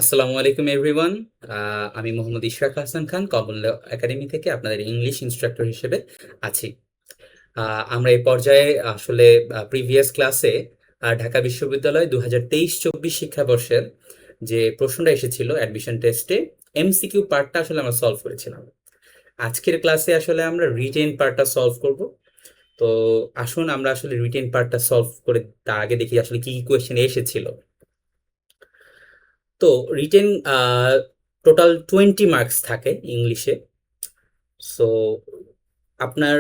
আসসালামু আলাইকুম এভরিওয়ান। আমি মোহাম্মদ ইশরাক হাসান খান, কমন একাডেমি থেকে আপনাদের ইংলিশ ইনস্ট্রাক্টর হিসেবে আছি। আমরা এই পর্যায়ে আসলে প্রিভিয়াস ক্লাসে ঢাকা বিশ্ববিদ্যালয় 2023-24 শিক্ষাবর্ষের যে প্রশ্নটা এসেছিল অ্যাডমিশন টেস্টে, এমসিকিউ পার্টটা আসলে আমরা সলভ করেছিলাম। আজকের ক্লাসে আসলে আমরা রিটেন পার্টটা সলভ করব। তো আসুন আমরা আসলে রিটেন পার্টটা সলভ করে তার আগে দেখি আসলে কি কি কোয়েশ্চেন এসেছিল। তো রিটেন টোটাল 20 মার্কস থাকে ইংলিশে। সো আপনার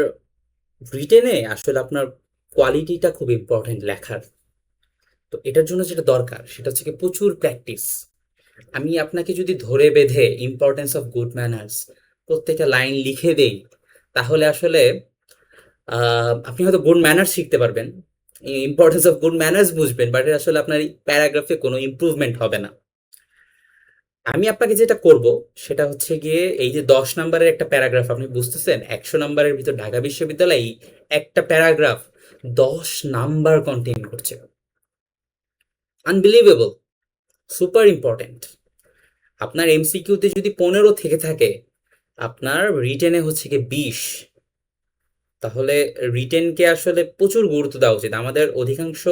রিটেনে আসলে আপনার কোয়ালিটিটা খুব ইম্পর্টেন্ট লেখার। তো এটার জন্য যেটা দরকার সেটা হচ্ছে কি প্রচুর প্র্যাকটিস। আমি আপনাকে যদি ধরে বেঁধে ইম্পর্টেন্স অফ গুড ম্যানার্স প্রত্যেকটা লাইন লিখে দেই, তাহলে আসলে আপনি হয়তো গুড ম্যানার্স শিখতে পারবেন, ইম্পর্টেন্স অফ গুড ম্যানার্স বুঝবেন, বাট আসলে আপনার প্যারাগ্রাফে কোনো ইম্প্রুভমেন্ট হবে না। আমি আপনাকে যেটা করব সেটা হচ্ছে গিয়ে এই যে 10 নাম্বারের একটা প্যারাগ্রাফ, আপনি বুঝতেছেন 100 নাম্বারের ভিতর ঢাকা বিশ্ববিদ্যালয় একটা প্যারাগ্রাফ 10 নাম্বার কন্টেইন করছে। Unbelievable, super important. আপনার এমসিকিউতে যদি 15 থেকে থাকে, আপনার রিটেনে হচ্ছে গিয়ে 20। তাহলে রিটেনকে আসলে প্রচুর গুরুত্ব দেওয়া উচিত। আমাদের অধিকাংশ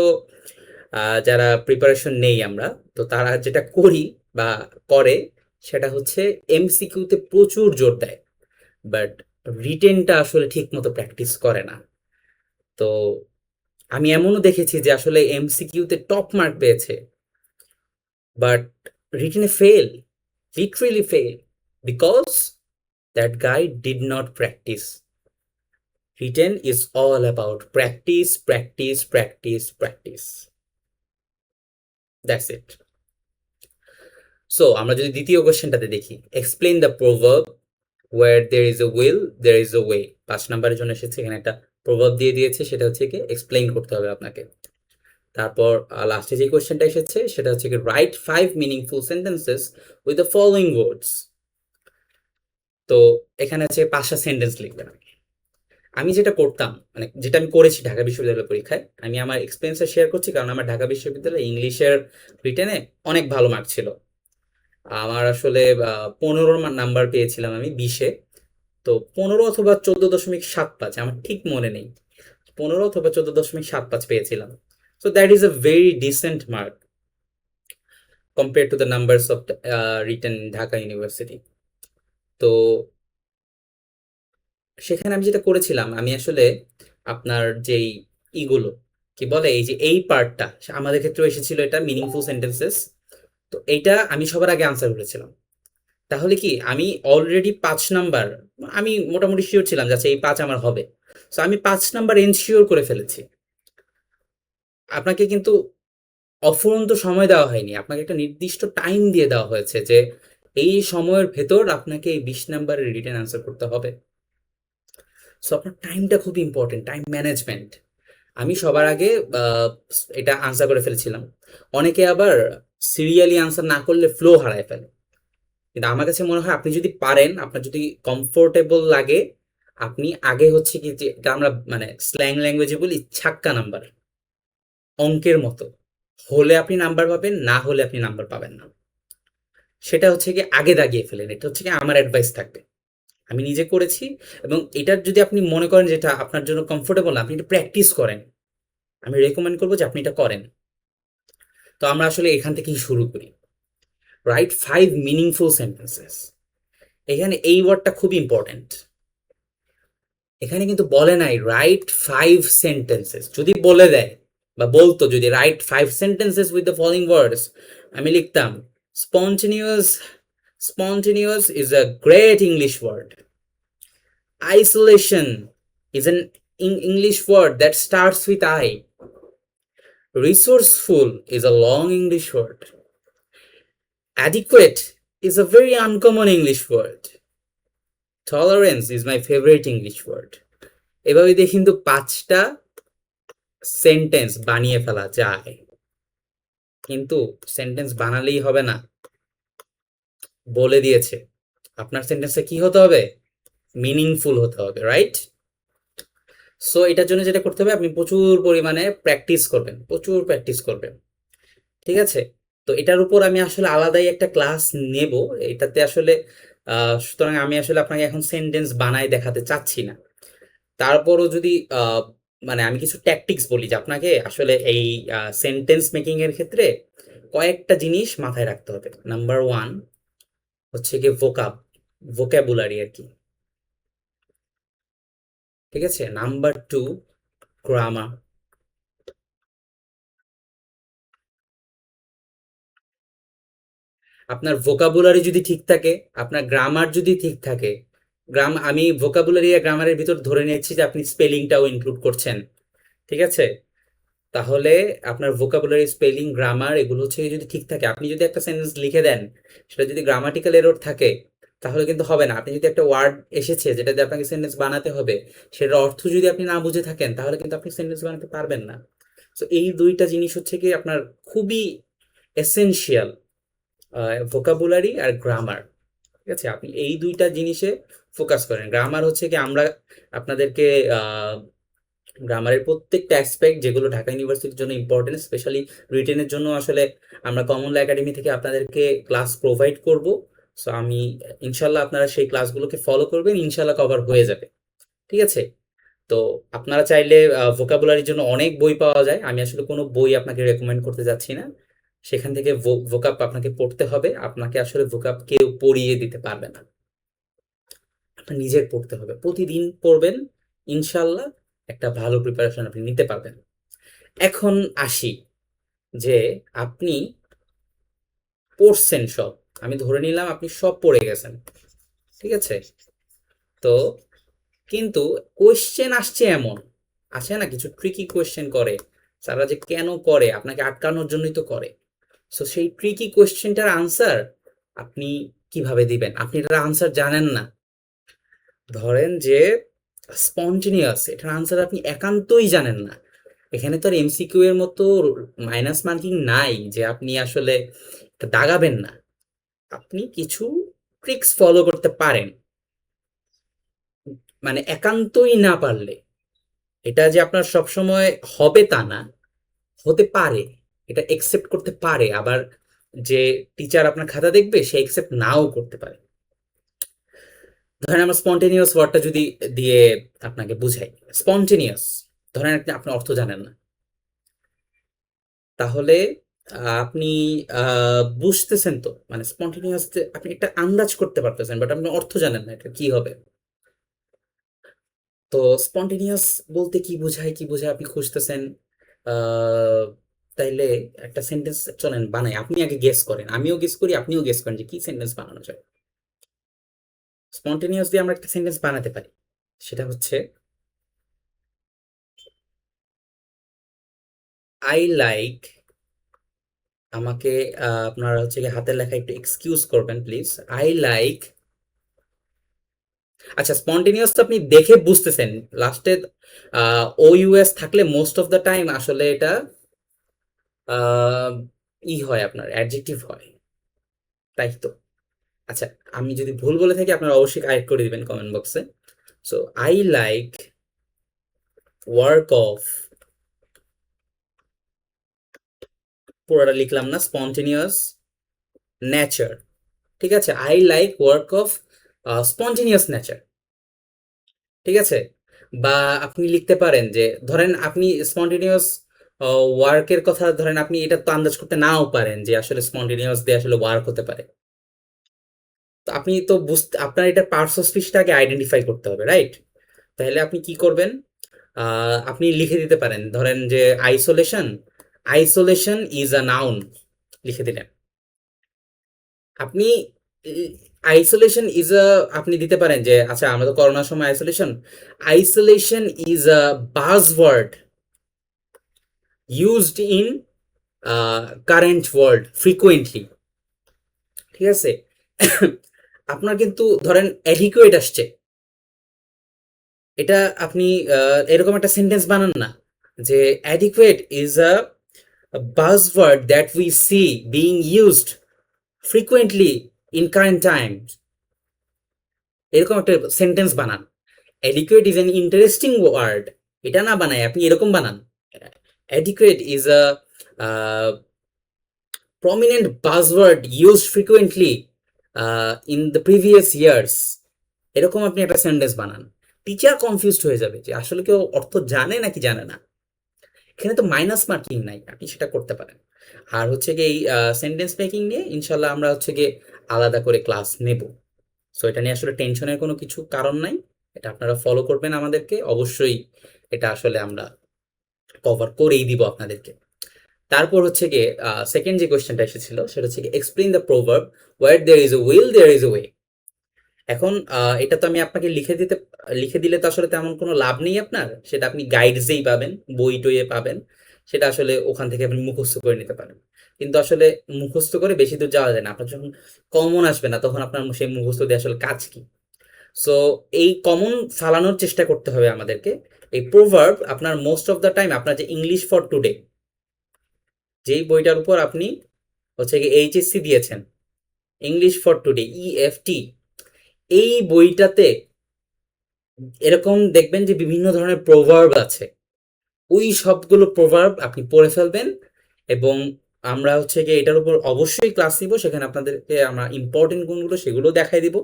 যারা প্রিপারেশন নেই আমরা, তো তারা যেটা করি বা করে সেটা হচ্ছে এমসিকিউতে প্রচুর জোর দেয়, বাট রিটেনটা আসলে ঠিক মতো প্র্যাকটিস করে না। তো আমি এমনও দেখেছি যে আসলে এমসিকিউতে টপ মার্ক পেয়েছে, বাট রিটেনে fail, literally fail, because that guy did not practice. Written is all about practice, practice, practice, practice. That's it. So আমরা যদি দ্বিতীয় কোশ্চেনটাতে দেখি, explain the proverb where there is a will there is a way. 5 নাম্বারের জন্য এসেছে, এখানে একটা প্রভাব দিয়ে দিয়েছে, সেটা হচ্ছে কি এক্সপ্লেইন করতে হবে আপনাকে। তারপর লাস্টে যে কোশ্চেনটা এসেছে সেটা হচ্ছে কি right 5 meaningful sentences with the following ওয়ার্ডস। তো এখানে আছে 5টা সেন্টেন্স লিখবেন। আমি যেটা করতাম, মানে যেটা আমি করেছি ঢাকা বিশ্ববিদ্যালয় পরীক্ষায়, আমি আমার এক্সপিরিয়েন্সটা শেয়ার করছি, কারণ আমার ঢাকা বিশ্ববিদ্যালয়ে ইংলিশের রিটেনে অনেক ভালো মার্ক ছিল। আমার আসলে 15 নাম্বার পেয়েছিলাম আমি 20-এ। তো 15 অথবা 14.75, আমার ঠিক মনে নেই, 15 অথবা 14.75 পেয়েছিলাম। So that is a very dissent mark compare to the numbers of written Dhaka university. তো সেখানে আমি যেটা করেছিলাম, আমি আসলে আপনার যেই ইগুলো কি বলে, এই যে এই পার্টটা আমাদের ক্ষেত্রে এসেছিল, এটা মিনিংফুল সেন্টেন্সেস। তো এইটা আমি সবার আগে আনসার করেছিলাম। তাহলে কি আমি অলরেডি 5 নাম্বার, আমি মোটামুটি শিওর ছিলাম যে আচ্ছা এই 5 আমার হবে। সো আমি 5 নাম্বার এনশিওর করে ফেলেছি। আপনাকে কিন্তু অফুরন্ত সময় দেওয়া হয়নি, আপনাকে একটা নির্দিষ্ট টাইম দিয়ে দেওয়া হয়েছে যে এই সময়ের ভেতর আপনাকে এই 20 নাম্বারের রিটেন আনসার করতে হবে। সো আপনার টাইমটা খুব ইম্পর্টেন্ট, টাইম ম্যানেজমেন্ট। আমি সবার আগে আহ, এটা আনসার করে ফেলেছিলাম। অনেকে আবার সিরিয়ালি আনসার না করলে ফ্লো হারায় ফেলে, কিন্তু আমার কাছে মনে হয় আপনি যদি পারেন, আপনার যদি কমফোর্টেবল লাগে, আপনি আগে হচ্ছে কি যে এটা আমরা মানে স্ল্যাং ল্যাঙ্গুয়েজে বলি ছাক্কা নাম্বার, অঙ্কের মতো, হলে আপনি নাম্বার পাবেন, না হলে আপনি নাম্বার পাবেন না। সেটা হচ্ছে কি আগে দাগিয়ে ফেলেন, এটা হচ্ছে কি আমার অ্যাডভাইস থাকবে। আমি নিজে করেছি, এবং এটার যদি আপনি মনে করেন যেটা আপনার জন্য কমফোর্টেবল না, আপনি এটা প্র্যাকটিস করেন। আমি রেকমেন্ড করবো যে আপনি এটা করেন। তো আমরা আসলে এখান থেকেই শুরু করি। Right 5 meaningful sentences. এখানে এই ওয়ার্ডটা খুব ইম্পর্টেন্ট। এখানে কিন্তু বলে নাই রাইট 5 সেন্টেন্সেস। যদি বলে দেয় বা বলতো যদি write 5 sentences with the following words, আমি লিখতাম spontaneous. Spontaneous is a great English word. Isolation is an English word that starts with I. Resourceful is a long English word. Adequate is a very uncommon English word. Tolerance is my favorite English word. এভাবে দিয়ে কিন্তু 5টা sentence বানিয়ে ফেলা যায়, কিন্তু sentence বানালেই হবে না, বলে দিয়েছে আপনার সেন্টেন্সে কি হতে হবে, মিনিংফুল হতে হবে, রাইট? সো এটার জন্য যেটা করতে হবে, আপনি প্রচুর পরিমাণে প্র্যাকটিস করবেন, প্রচুর প্র্যাকটিস করবেন। ঠিক আছে? তো এটার উপর আমি আসলে আলাদাই একটা ক্লাস নেব। এটাতে আসলে সুতরাং আমি আসলে আপনাকে এখন সেন্টেন্স বানায় দেখাতে চাচ্ছি না। তারপরও যদি মানে আমি কিছু ট্যাকটিক্স বলি যে আপনাকে আসলে এই সেন্টেন্স মেকিং এর ক্ষেত্রে কয়েকটা জিনিস মাথায় রাখতে হবে। নাম্বার ওয়ান হচ্ছে কি ভোকাবুলারি আর কি, ঠিক আছে। Number two grammar. আপনার ভোকাবুলারি যদি ঠিক থাকে, আপনার গ্রামার যদি ঠিক থাকে, আমি ভোকাবুলারি আর গ্রামারের ভিতর ধরে নিচ্ছি যে আপনি স্পেলিংটাও ইনক্লুড করছেন, ঠিক আছে। তাহলে আপনার ভোকাবুলারি, স্পেলিং, গ্রামার এগুলো হচ্ছে যদি ঠিক থাকে, আপনি যদি একটা সেন্টেন্স লিখে দেন, সেটা যদি গ্রামাটিক্যাল এরর থাকে তাহলে কিন্তু হবে না। আপনি যদি একটা ওয়ার্ড এসেছে যেটা দিয়ে আপনাকে সেন্টেন্স বানাতে হবে, সেটার অর্থ যদি আপনি না বুঝে থাকেন তাহলে কিন্তু আপনি সেন্টেন্স বানাতে পারবেন না। তো এই দুইটা জিনিস হচ্ছে কি আপনার খুবই এসেনশিয়াল, ভোকাবুলারি আর গ্রামার, ঠিক আছে। আপনি এই দুইটা জিনিসে ফোকাস করেন। গ্রামার হচ্ছে কি আমরা আপনাদেরকে গ্রামারের প্রত্যেকটা অ্যাসপেক্ট যেগুলো ঢাকা ইউনিভার্সিটির জন্য ইম্পর্টেন্ট, স্পেশালি রিটেনের জন্য আসলে আমরা কমনলা একাডেমি থেকে আপনাদেরকে ক্লাস প্রোভাইড করব। সো আমি ইনশাল্লাহ আপনারা সেই ক্লাসগুলোকে ফলো করবেন, ইনশাল্লাহ কভার হয়ে যাবে, ঠিক আছে। তো আপনারা চাইলে ভোকাবুলারির জন্য অনেক বই পাওয়া যায়, আমি আসলে কোনো বই আপনাকে রেকমেন্ড করতে যাচ্ছি না। সেখান থেকে ভোকাব আপনাকে পড়তে হবে, আপনাকে আসলে ভোকাব কেউ পড়িয়ে দিতে পারবে না, আপনার নিজের পড়তে হবে, প্রতিদিন পড়বেন, ইনশাল্লাহ একটা ভালো প্রিপারেশন আপনি নিতে পারবেন। এখন আসি যে আপনি পড়ছেন সব, আমি ধরে নিলাম আপনি সব পড়ে গেছেন, ঠিক আছে। তো কিন্তু কোয়েশ্চেন আসছে এমন, আছে না কিছু ট্রিকি কোয়েশ্চেন করে, তারা যে কেন করে আপনাকে আটকানোর জন্যই তো করে। সো সেই ট্রিকি কোয়েশ্চেনটার আনসার আপনি কিভাবে দিবেন, আপনি এটার আনসার জানেন না। ধরেন যে স্পন্টেনিয়াস, এটার আনসার আপনি একান্তই জানেন না। এখানে তো আর এমসিকিউ এর মতো মাইনাস মার্কিং নাই যে আপনি আসলে এটা দাগাবেন না। আপনি কিছু ট্রিক্স ফলো করতে পারেন, মানে একান্তই না পারলে এটা যে আপনার সবসময় হবে তা না, হতে পারে, এটা একসেপ্ট করতে পারে। আবার যে টিচার আপনার খাতা দেখবে সে একসেপ্ট নাও করতে পারে। ধরেন আমরা স্পন্টেনিয়াস ওয়ার্ডটা যদি দিয়ে আপনাকে বুঝাই, স্পন্টেনিয়াস, ধরেন আপনি অর্থ জানেন না, তাহলে আপনি বুঝতেছেন তো, মানে স্পন্টেনিয়াস আপনি একটা আন্দাজ করতে পারতেছেন, বাট আপনি অর্থ জানেন না এটা কি হবে। তো স্পন্টেনিয়াস বলতে কি বোঝায় কি বোঝায় আপনি খুঁজতেছেন। আহ, তাইলে একটা সেন্টেন্স চলেন বানাই, আপনি আগে গেস করেন, আমিও গেস করি, আপনিও গেস করেন যে কি সেন্টেন্স বানানো যায়। স্পন্টেনিয়াস দিয়ে আমরা একটা সেন্টেন্স বানাতে পারি, সেটা হচ্ছে আই লাইক, আমাকে আপনার হচ্ছে কি হাতের লেখা একটু এক্সকিউজ করবেন প্লিজ। আই লাইক, আচ্ছা স্পন্টেনিয়াস তো আপনি দেখে বুঝতেছেন, লাস্টে ও ইউএস থাকলে মোস্ট অফ দ্য টাইম আসলে এটা আহ, ই হয়, আপনার অ্যাডজেক্টিভ হয়, তাই তো। আচ্ছা, আমি যদি ভুল বলে থাকি আপনারা অবশ্যই কারেক্ট করে দিবেন কমেন্ট বক্সে। So I like work of, পুরোটা লিখলাম না, স্পন্টেনিয়াস নেচার, ঠিক আছে। I like work of spontaneous nature, ঠিক আছে। বা আপনি লিখতে পারেন যে ধরেন আপনি স্পন্টেনিয়াস ওয়ার্কের কথা ধরেন, আপনি এটা তো আন্দাজ করতে নাও পারেন যে আসলে স্পন্টেনিয়াস দিয়ে আসলে ওয়ার্ক হতে পারে। তো আপনি তো বুঝতে, আপনার এটা পার্টস অফ স্পিচটাকে আইডেন্টিফাই করতে হবে, রাইট। তাহলে আপনি কি করবেন, আপনি লিখে দিতে পারেন ধরেন যে isolation, isolation is a noun, লিখে দিলেন আপনি। আইসোলেশন ইজ আ, আপনি দিতে পারেন যে আচ্ছা আমরা তো করোনার সময় isolation, isolation is a buzzword used in current world frequently, ঠিক আছে। আপনার কিন্তু ধরেন অ্যাডিকুয়েট আসছে, এটা আপনি এরকম একটা সেন্টেন্স বানান না যে adequate is a buzzword that we see being used frequently in current times, এরকম একটা সেন্টেন্স বানান। Adequate is an interesting word, এটা না বানায় আপনি এরকম বানান, adequate is a prominent buzzword used frequently in the previous years, এরকম আপনি একটা সেন্টেন্স বানান। টিচার কনফিউজড হয়ে যাবে যে আসলে কেউ অর্থ জানে নাকি জানে না। এখানে তো মাইনাস মার্কিং নাই, আপনি সেটা করতে পারেন। আর হচ্ছে গিয়ে এই সেন্টেন্স মেকিং নিয়ে ইনশাল্লাহ আমরা হচ্ছে গিয়ে আলাদা করে ক্লাস নেব। সো এটা নিয়ে আসলে টেনশনের কোনো কিছু কারণ নাই, এটা আপনারা ফলো করবেন আমাদেরকে অবশ্যই, এটা আসলে আমরা কভার করেই দিব আপনাদেরকে। তারপর হচ্ছে গিয়ে সেকেন্ড যে কোয়েশ্চেনটা এসেছিল সেটা হচ্ছে গিয়ে explain the proverb where there is a will there is a way. এখন এটা তো আমি আপনাকে লিখে দিলে তো আসলে তেমন কোনো লাভ নেই আপনার, সেটা আপনি গাইডসেই পাবেন, বই টইয়ে পাবেন, সেটা আসলে ওখান থেকে আপনি মুখস্থ করে নিতে পারেন। কিন্তু আসলে মুখস্থ করে বেশি দূর যাওয়া যায় না, আপনার যখন কমন আসবে না তখন আপনার সেই মুখস্থ দিয়ে আসলে কাজ কি। সো এই কমন ফালানোর চেষ্টা করতে হবে আমাদেরকে। এই প্রোভার্ব আপনার মোস্ট অফ দ্য টাইম আপনার যে ইংলিশ ফর টুডে, যেই বইটার উপর আপনি হচ্ছে কি এইচএসসি দিয়েছেন, ইংলিশ ফর টুডে ইএফটি, এই বইটাতে এরকম দেখবেন যে বিভিন্ন ধরনের প্রোভার্ব আছে, ওই সবগুলো প্রোভার্ব আপনি পড়ে ফেলবেন। এবং আমরা হচ্ছে গিয়ে এটার উপর অবশ্যই ক্লাস নিব, সেখানে আপনাদেরকে আমরা ইম্পর্টেন্ট কোনগুলো সেগুলো দেখাই দিব।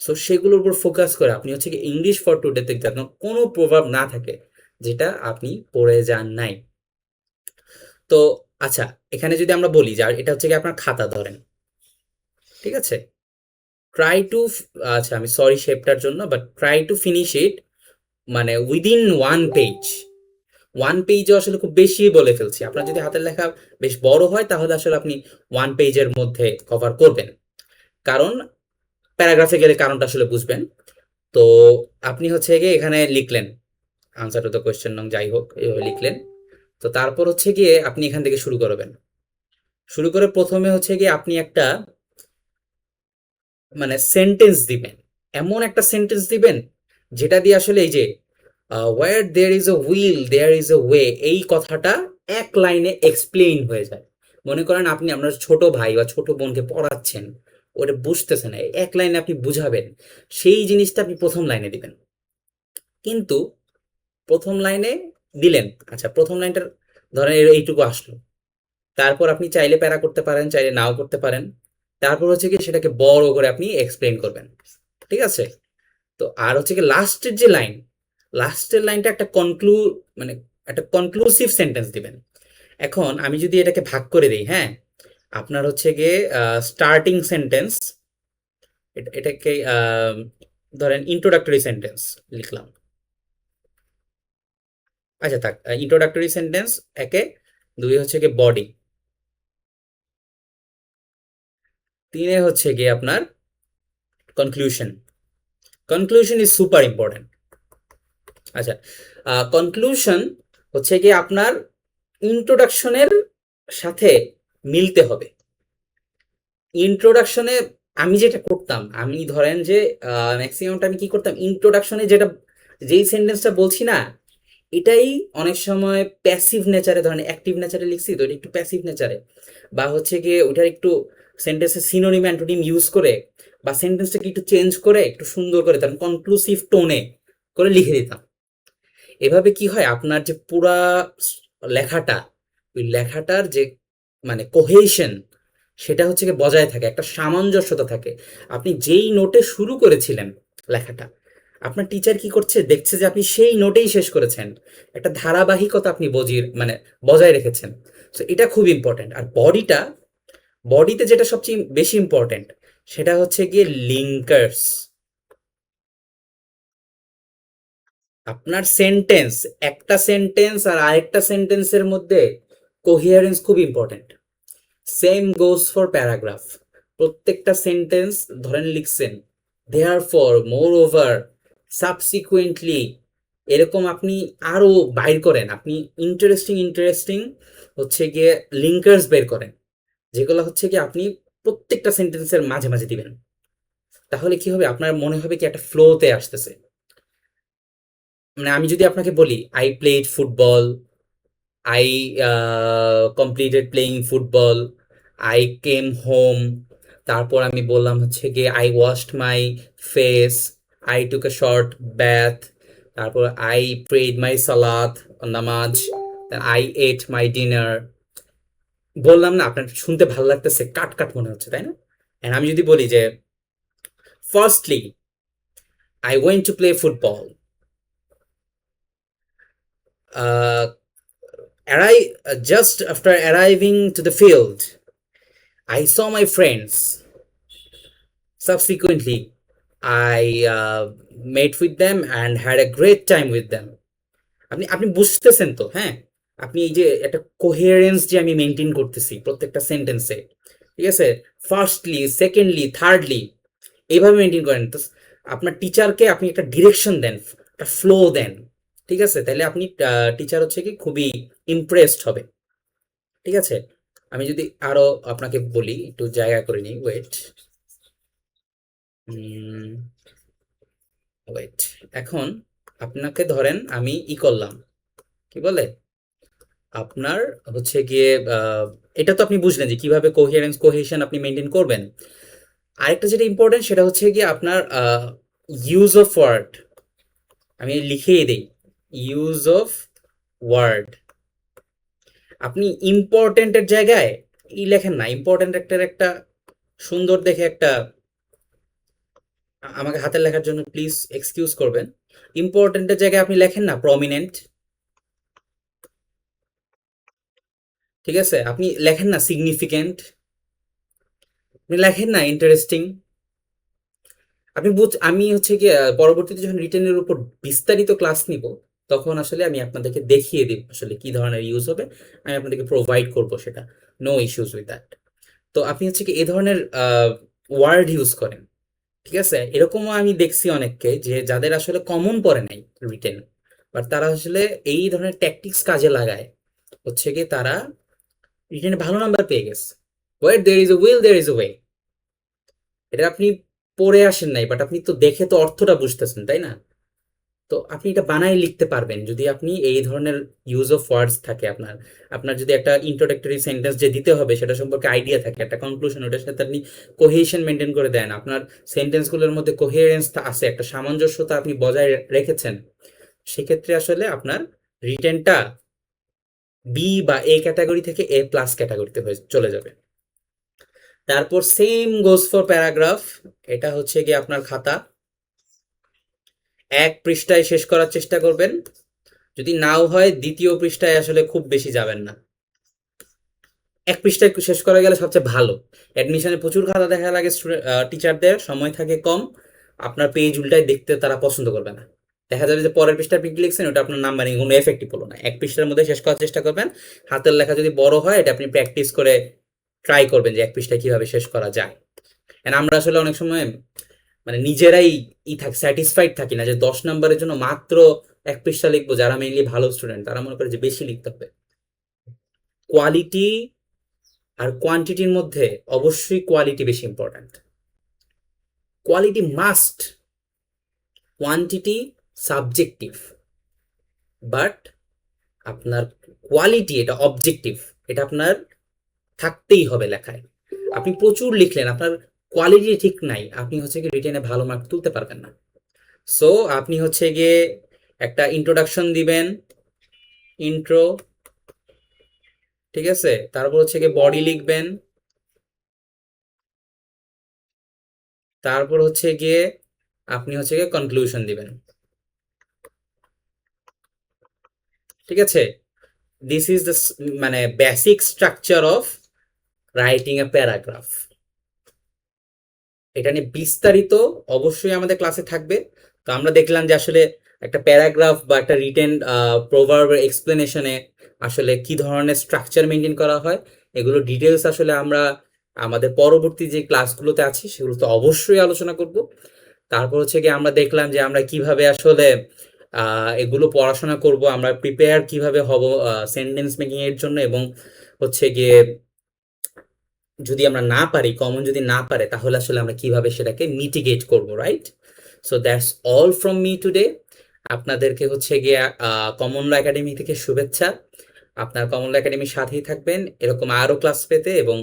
সো সেগুলোর উপর ফোকাস করে আপনি হচ্ছে কি ইংলিশ ফর টুডেতে যেন কোনো প্রভাব না থাকে যেটা আপনি পড়ে যান নাই। তো আচ্ছা, এখানে যদি আমরা বলি যে এটা হচ্ছে কি আপনার খাতা ধরেন, ঠিক আছে, ট্রাই টু, আচ্ছা আমি সরি শেপটার জন্য, but try to finish it মানে উইদিন ওয়ান পেজ। ওয়ান পেজে আসলে খুব বেশি বলে ফেলছি, আপনার যদি হাতের লেখা বেশ বড় হয় তাহলে আসলে আপনি ওয়ান পেজের মধ্যে কভার করবেন, কারণ প্যারাগ্রাফে গেলে কারণটা আসলে বুঝবেন। তো আপনি হচ্ছে গিয়ে এখানে লিখলেন আনসার টু দ্য কোয়েশ্চেন নং, যাই হোক এইভাবে লিখলেন। তো তারপর হচ্ছে গিয়ে আপনি এখান থেকে শুরু করবেন, শুরু করে প্রথমে হচ্ছে গিয়ে আপনি একটা মানে সেন্টেন্স দিবেন, এমন একটা সেন্টেন্স দিবেন যেটা দিয়ে আসলে এই যে where there is a will there is a way, এই কথাটা এক লাইনে এক্সপ্লেইন হয়ে যায়। মনে করেন আপনি আপনার ছোট ভাই বা ছোট বোনকে পড়াচ্ছেন, ওটা বুঝতেছে না, এক লাইনে আপনি বুঝাবেন, সেই জিনিসটা আপনি প্রথম লাইনে দিবেন। কিন্তু প্রথম লাইনে দিলেন, আচ্ছা প্রথম লাইনটা ধরেন এইটুকু আসলো, তারপর আপনি চাইলে প্যারা করতে পারেন, চাইলে নাও করতে পারেন, তারপর হচ্ছে কি সেটাকে বড় করে আপনি এক্সপ্লেন করবেন, ঠিক আছে। তো আর হচ্ছে কি লাস্টের যে লাইন, লাস্টের লাইনটা একটা মানে একটা কনক্লুসিভ সেন্টেন্স দিবেন। এখন আমি যদি এটাকে ভাগ করে দিই, হ্যাঁ, আপনার হচ্ছে গিয়ে স্টার্টিং সেন্টেন্স, এটাকে ধরেন ইন্ট্রোডাক্টরি সেন্টেন্স লিখলাম, আচ্ছা থাক, ইন্ট্রোডাক্টরি সেন্টেন্স একে, দুই হচ্ছে গিয়ে বডি, তিনে হচ্ছে গিয়ে আপনার conclusion. Conclusion is super important. আচ্ছা, কনক্লুশন হচ্ছে গিয়ে আপনার ইন্ট্রোডাকশনের সাথে মিলতে হবে। ইন্ট্রোডাকশনে আমি যেটা করতাম, আমি ধরেন যে ম্যাক্সিমামটা আমি কি করতাম, ইন্ট্রোডাকশনে যেই সেন্টেন্সটা বলছি না, এটাই অনেক সময় প্যাসিভ নেচারে, ধরেন অ্যাক্টিভ নেচারে লিখছি তো এটা একটু প্যাসিভ নেচারে, বা হচ্ছে গিয়ে ওইটার একটু সেন্টেন্সের সিনোনিম অ্যান্টোনিম ইউজ করে, বা সেন্টেন্সটাকে একটু চেঞ্জ করে একটু সুন্দর করে তখন কনক্লুসিভ টোনে করে লিখে দিতাম। এভাবে কি হয়, আপনার যে পুরা লেখাটা, ওই লেখাটার যে মানে কোহেশন, সেটা হচ্ছে গিয়ে বজায় থাকে, একটা সামঞ্জস্যতা থাকে। আপনি যেই নোটে শুরু করেছিলেন লেখাটা, আপনার টিচার কি করছে দেখছে যে আপনি সেই নোটেই শেষ করেছেন, একটা ধারাবাহিকতা আপনি মানে বজায় রেখেছেন। তো এটা খুব ইম্পর্টেন্ট। আর বডিতে যেটা সবচেয়ে বেশি ইম্পর্টেন্ট সেটা হচ্ছে গিয়ে লিঙ্কার্স। আপনার সেন্টেন্স, একটা সেন্টেন্স আর আরেকটা সেন্টেন্সের মধ্যে কোহিয়ারেন্স খুব important. Same goes for paragraph. প্রত্যেকটা সেন্টেন্স ধরেন লিখছেন দেয়ারফর, মোর ওভার, সাবসিকুয়েন্টলি, এরকম আপনি আরো বাইর করেন, আপনি ইন্টারেস্টিং ইন্টারেস্টিং হচ্ছে গিয়ে লিঙ্কার্স বের করেন, যেগুলো হচ্ছে গিয়ে আপনি প্রত্যেকটা সেন্টেন্সের মাঝে মাঝে দিবেন। তাহলে কি হবে, আপনার মনে হবে কি একটা ফ্লোতে আসতেছে। মানে আমি যদি আপনাকে বলি I played football, I completed playing football, I came home, তারপর আমি বললাম হচ্ছে গিয়ে I washed my face, I took a short bath, তারপর আই প্রেড মাই সালাত নামাজ, আই এট মাই ডিনার, বললাম না আপনার শুনতে ভালো লাগতেছে, কাট কাট মনে হচ্ছে, তাই না? And আমি যদি বলি যে firstly I went to play football, just after arriving to the field, I saw my friends. Subsequently, I met with them and had a great time with them. আপনি আপনি বুঝতেছেন তো? হ্যাঁ, আপনি এই যে একটা কোহেরেন্স যে আমি মেনটেন করতেছি প্রত্যেকটা সেন্টেন্সে, ঠিক আছে? ফার্স্টলি, সেকেন্ডলি, থার্ডলি, এইভাবে মেনটেন করেন তো। আপনার টিচারকে আপনি একটা ডিরেকশন দেন, একটা ফ্লো দেন, ঠিক আছে? তাহলে আপনি টিচার হচ্ছে কি খুবই ইমপ্রেসড হবে, ঠিক আছে? আমি যদি আরো আপনাকে বলি, একটু জায়গা করে নিই, ওয়েট। ওয়েট, এখন আপনাকে ধরেন আমি করলাম, কি বলে, আপনার হচ্ছে গিয়ে এটা তো আপনি বুঝলেন যে কিভাবে কোহেশন আপনি মেনটেন করবেন। আরেকটা যেটা ইম্পর্টেন্ট সেটা হচ্ছে গিয়ে আপনার ইউজ অফ ওয়ার্ড। আমি লিখেই দিই, ইউজ অফ ওয়ার্ড। আপনি ইম্পর্টেন্টের জায়গায় লেখেন না, ইম্পর্টেন্ট একটা সুন্দর দেখে একটা, আমাকে হাতের লেখার জন্য প্লিজ এক্সকিউজ করবেন। ইম্পর্টেন্টের জায়গায় আপনি লেখেন না প্রমিনেন্ট, ঠিক আছে? আপনি লেখেন না সিগনিফিকেন্ট, আপনি লেখেন না ইন্টারেস্টিং। আমি হচ্ছে কি পরবর্তীতে যখন রিটেনের উপর বিস্তারিত ক্লাস নিব, তখন আসলে আমি আপনাদেরকে দেখিয়ে দিব আসলে কি ধরনের ইউজ হবে, আমি আপনাদেরকে প্রোভাইড করব সেটা, নো ইস্যুস উইথ দ্যাট। তো আপনি হচ্ছে কি এ ধরনের ওয়ার্ড ইউজ করেন, ঠিক আছে? এরকমও আমি দেখছি অনেককে যে যাদের আসলে কমন পড়ে নাই রিটেন, বাট তারা আসলে এই ধরনের ট্যাকটিক্স কাজে লাগায়, হচ্ছে কি তারা রিটেনে ভালো নাম্বার পেয়ে গেছে। Where there is a will there is a way, এটা আপনি পড়ে আসেন নাই, বাট আপনি তো দেখে তো অর্থটা বুঝতেছেন, তাই না? তো আপনি এটা বানায় লিখতে পারবেন যদি আপনি এই ধরনের ইউজ অফ ওয়ার্ডস থাকে আপনার। আপনার যদি একটা ইন্ট্রোডাক্টরি সেন্টেন্স যে দিতে হবে সেটা সম্পর্কে আইডিয়া থাকে, একটা কনক্লুশন, ওটার সাথে আপনি কোহেশন মেনটেন করে দেন, আপনার সেন্টেন্সগুলোর মধ্যে কোহেরেন্স আছে, একটা সামঞ্জস্যতা আপনি বজায় রেখেছেন, সেক্ষেত্রে আসলে আপনার রিটেনটা বি বা এ ক্যাটাগরি থেকে এ প্লাস ক্যাটাগরিতে হয়ে চলে যাবে। তারপর সেম গোজ ফর প্যারাগ্রাফ। এটা হচ্ছে গিয়ে আপনার খাতা, এক পৃষ্ঠায় শেষ করার চেষ্টা করবেন, যদি নাও হয় দ্বিতীয় পৃষ্ঠায় আসলে খুব বেশি যাবেন না, এক পৃষ্ঠায় শেষ করা গেলে সবচেয়ে ভালো। অ্যাডমিশনে প্রচুর খাতা দেখা লাগে, টিচারদের সময় থাকে কম, আপনার পেজ উল্টায় দেখতে তারা পছন্দ করবে না, দেখা যাবে যে পরের পৃষ্ঠা আপনি কি লিখছেন ওটা আপনার নাম্বারিং কোনো এফেক্টই হলো না। এক পৃষ্ঠার মধ্যে শেষ করার চেষ্টা করবেন, হাতের লেখা যদি বড় হয় এটা আপনি প্র্যাকটিস করে ট্রাই করবেন যে এক পৃষ্ঠায় কিভাবে শেষ করা যায়। আমরা আসলে অনেক সময় মানে নিজেরাই স্যাটিসফাইড থাকি না যে 10 নম্বরের জন্য মাত্র এক পৃষ্ঠা লিখবো। যারা মেইনলি ভালো স্টুডেন্ট তারা মনে করে যে বেশি লিখতে হবে। কোয়ালিটি আর কোয়ান্টিটির মধ্যে অবশ্যই কোয়ালিটি বেশি important. Quality must, quantity subjective, but আপনার কোয়ালিটি এটা অবজেক্টিভ, এটা আপনার থাকতেই হবে লেখায়। আপনি প্রচুর লিখলেন, আপনার কোয়ালিটি ঠিক নাই, আপনি হচ্ছে কি রিটেনে ভালো মার্ক তুলতে পারবেন না। সো আপনি হচ্ছে গিয়ে একটা ইন্ট্রোডাকশন দিবেন, ইন্ট্রো, ঠিক আছে? তারপর হচ্ছে গিয়ে বডি লিখবেন, তারপর হচ্ছে গিয়ে আপনি হচ্ছে গিয়ে কনক্লুশন দিবেন, ঠিক আছে? দিস ইজ দ্য মানে basic structure of writing a paragraph. এটা নিয়ে বিস্তারিত অবশ্যই আমাদের ক্লাসে থাকবে। তো আমরা দেখলাম যে আসলে একটা প্যারাগ্রাফ বা একটা রিটেন প্রভার্ব এক্সপ্লেনেশনে আসলে কি ধরনের স্ট্রাকচার মেনটেন করা হয়, এগুলো ডিটেলস আসলে আমরা আমাদের পরবর্তী যে ক্লাসগুলোতে আছি সেগুলোতে অবশ্যই আলোচনা করব। তারপর হচ্ছে গিয়ে আমরা দেখলাম যে আমরা কিভাবে আসলে এগুলো পড়াশোনা করব, আমরা প্রিপেয়ার কিভাবে হব সেন্টেন্স মেকিং এর জন্য, এবং হচ্ছে গিয়ে যদি আমরা না পারি, কমন যদি না পারে, তাহলে আসলে আমরা কিভাবে সেটাকে মিটিগেট করব, right? So that's all from me today. আপনাদেরকে হচ্ছে গিয়ে কমন ল একাডেমি থেকে শুভেচ্ছা। আপনার কমন ল একাডেমির সাথেই থাকবেন এরকম আরও ক্লাস পেতে, এবং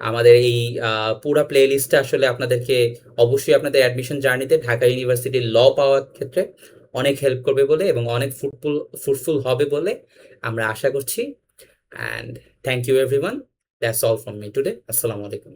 আমাদের এই পুরা প্লে লিস্টটা আসলে আপনাদেরকে অবশ্যই আপনাদের অ্যাডমিশন জার্নিতে ঢাকা ইউনিভার্সিটির ল পাওয়ার ক্ষেত্রে অনেক হেল্প করবে বলে, এবং অনেক ফ্রুটফুল হবে বলে আমরা আশা করছি। And thank you everyone. That's all from me today. আসসালামু আলাইকুম।